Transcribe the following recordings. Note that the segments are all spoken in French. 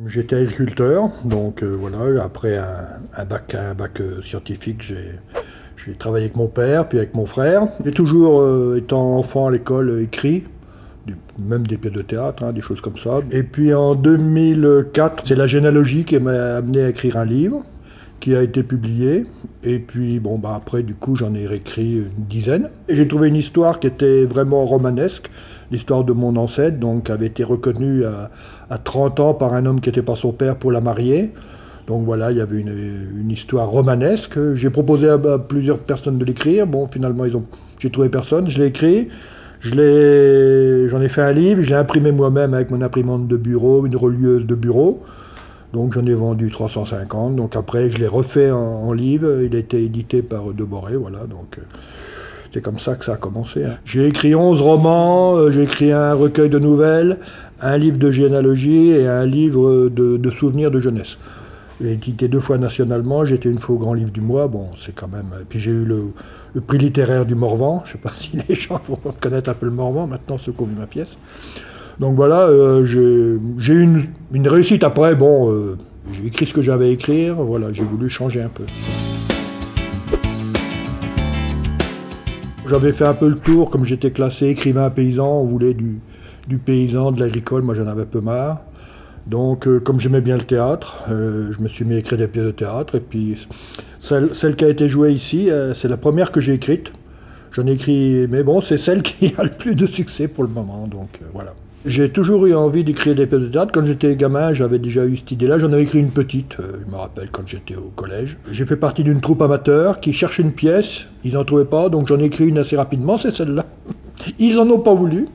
J'étais agriculteur, donc voilà, après un bac scientifique, j'ai travaillé avec mon père, puis avec mon frère. J'ai toujours, étant enfant à l'école, écrit, même des pièces de théâtre, hein, des choses comme ça. Et puis en 2004, c'est la généalogie qui m'a amené à écrire un livre, qui a été publié. Et puis bon, bah, après, du coup, j'en ai réécrit une dizaine. Et j'ai trouvé une histoire qui était vraiment romanesque, l'histoire de mon ancêtre, donc qui avait été reconnue à 30 ans par un homme qui n'était pas son père pour la marier. Donc voilà, il y avait une histoire romanesque. J'ai proposé à plusieurs personnes de l'écrire. Bon, finalement, j'ai trouvé personne. Je l'ai écrit. J'en ai fait un livre. Je l'ai imprimé moi-même avec mon imprimante de bureau, une relieuse de bureau. Donc j'en ai vendu 350. Donc après, je l'ai refait en livre. Il a été édité par Deboré. Voilà, donc c'est comme ça que ça a commencé. Hein. J'ai écrit 11 romans. J'ai écrit un recueil de nouvelles, un livre de généalogie et un livre de souvenirs de jeunesse. J'ai édité 2 fois nationalement, j'ai été une fois au Grand Livre du Mois, bon, c'est quand même... Puis j'ai eu le prix littéraire du Morvan, je ne sais pas si les gens vont connaître un peu le Morvan, maintenant, ceux qui ont vu ma pièce. Donc voilà, j'ai eu une réussite après, bon, j'ai écrit ce que j'avais à écrire, voilà, j'ai voulu changer un peu. J'avais fait un peu le tour, comme j'étais classé écrivain paysan, on voulait du paysan, de l'agricole, moi j'en avais un peu marre. Donc, comme j'aimais bien le théâtre, je me suis mis à écrire des pièces de théâtre. Et puis, celle qui a été jouée ici, c'est la première que j'ai écrite. J'en ai écrit, mais bon, c'est celle qui a le plus de succès pour le moment. Donc, voilà. J'ai toujours eu envie d'écrire des pièces de théâtre. Quand j'étais gamin, j'avais déjà eu cette idée-là. J'en avais écrit une petite, je me rappelle, quand j'étais au collège. J'ai fait partie d'une troupe amateur qui cherchait une pièce. Ils n'en trouvaient pas, donc j'en ai écrit une assez rapidement, c'est celle-là. Ils n'en ont pas voulu.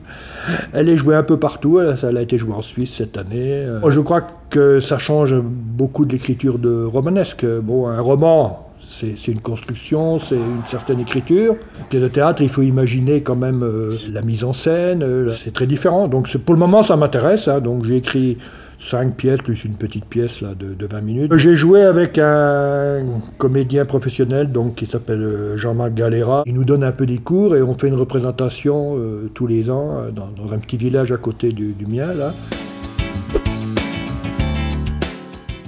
Elle est jouée un peu partout, elle a été jouée en Suisse cette année. Je crois que ça change beaucoup de l'écriture de romanesque. Bon, un roman, c'est une construction, c'est une certaine écriture. Le théâtre, il faut imaginer quand même la mise en scène, c'est très différent. Donc pour le moment, ça m'intéresse, hein, donc j'ai écrit 5 pièces, plus une petite pièce là, de 20 minutes. J'ai joué avec un comédien professionnel donc, qui s'appelle Jean-Marc Galera. Il nous donne un peu des cours et on fait une représentation tous les ans dans un petit village à côté du mien. Là.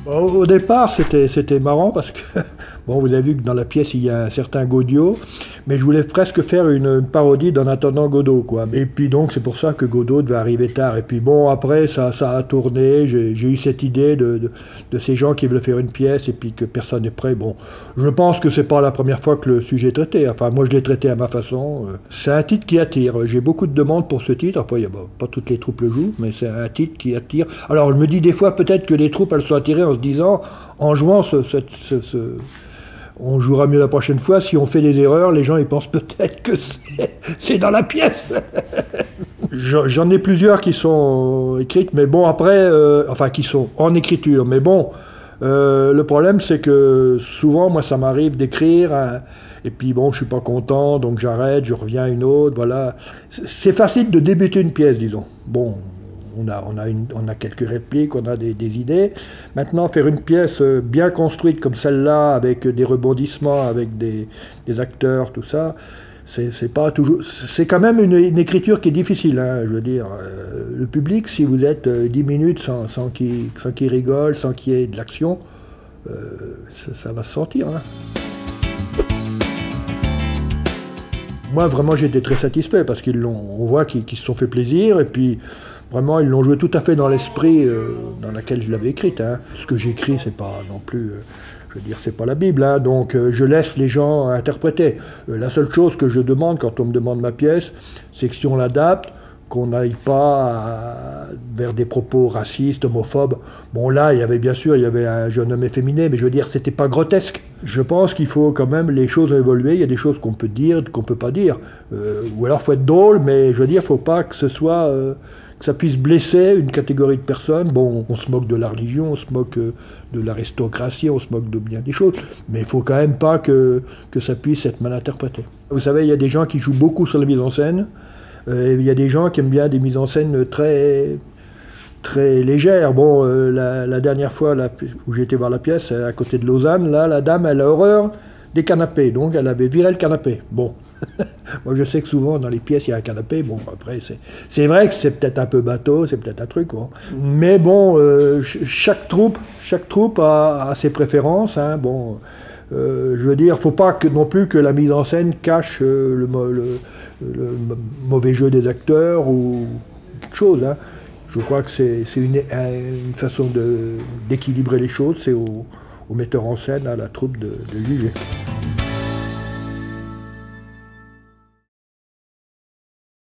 Au départ, c'était marrant parce que, bon, vous avez vu que dans la pièce, il y a un certain Gaudio, mais je voulais presque faire une parodie d'En attendant Godot, quoi. Et puis donc, c'est pour ça que Godot devait arriver tard. Et puis bon, après, ça a tourné, j'ai eu cette idée de ces gens qui veulent faire une pièce et puis que personne n'est prêt. Bon, je pense que c'est pas la première fois que le sujet est traité. Enfin, moi, je l'ai traité à ma façon. C'est un titre qui attire. J'ai beaucoup de demandes pour ce titre. Après, pas toutes les troupes le jouent, mais c'est un titre qui attire. Alors, je me dis des fois, peut-être que les troupes, elles sont attirées en se disant, en jouant on jouera mieux la prochaine fois. Si on fait des erreurs, les gens ils pensent peut-être que c'est dans la pièce. J'en ai plusieurs qui sont écrites, mais bon après, enfin qui sont en écriture. Mais bon, le problème c'est que souvent moi ça m'arrive d'écrire et puis bon je suis pas content donc j'arrête, je reviens à une autre. Voilà, c'est facile de débuter une pièce, disons. Bon. On a quelques répliques, on a des idées. Maintenant, faire une pièce bien construite comme celle-là, avec des rebondissements, avec des acteurs, tout ça, c'est pas toujours. C'est quand même une écriture qui est difficile. Hein, je veux dire, le public, si vous êtes 10 minutes sans qu'il rigole, sans qu'il y ait de l'action, ça va se sentir. Hein. Moi, vraiment, j'ai été très satisfait parce on voit qu'ils se sont fait plaisir et puis. Vraiment, ils l'ont joué tout à fait dans l'esprit dans lequel je l'avais écrite. Hein. Ce que j'écris, c'est pas non plus, je veux dire, c'est pas la Bible. Hein. Donc, je laisse les gens interpréter. La seule chose que je demande quand on me demande ma pièce, c'est que si on l'adapte, qu'on n'aille pas vers des propos racistes, homophobes. Bon, là, il y avait un jeune homme efféminé, mais je veux dire, c'était pas grotesque. Je pense qu'il faut quand même, les choses ont évolué, il y a des choses qu'on peut dire, qu'on peut pas dire. Ou alors, il faut être drôle, mais je veux dire, il faut pas que ce soit... que ça puisse blesser une catégorie de personnes. Bon, on se moque de la religion, on se moque de l'aristocratie, on se moque de bien des choses, mais il faut quand même pas que ça puisse être mal interprété. Vous savez, il y a des gens qui jouent beaucoup sur la mise en scène, il y a des gens qui aiment bien des mises en scène très légères. Bon, la dernière fois là, où j'ai été voir la pièce, à côté de Lausanne, là, la dame, elle a horreur des canapés, donc elle avait viré le canapé. Bon, moi je sais que souvent dans les pièces il y a un canapé, bon après c'est vrai que c'est peut-être un peu bateau, c'est peut-être un truc, quoi. Mais bon, chaque troupe a ses préférences, hein, bon. Je veux dire, faut pas non plus que la mise en scène cache le mauvais jeu des acteurs ou quelque chose, hein. Je crois que c'est une façon d'équilibrer les choses, c'est au metteur en scène, à la troupe de juger.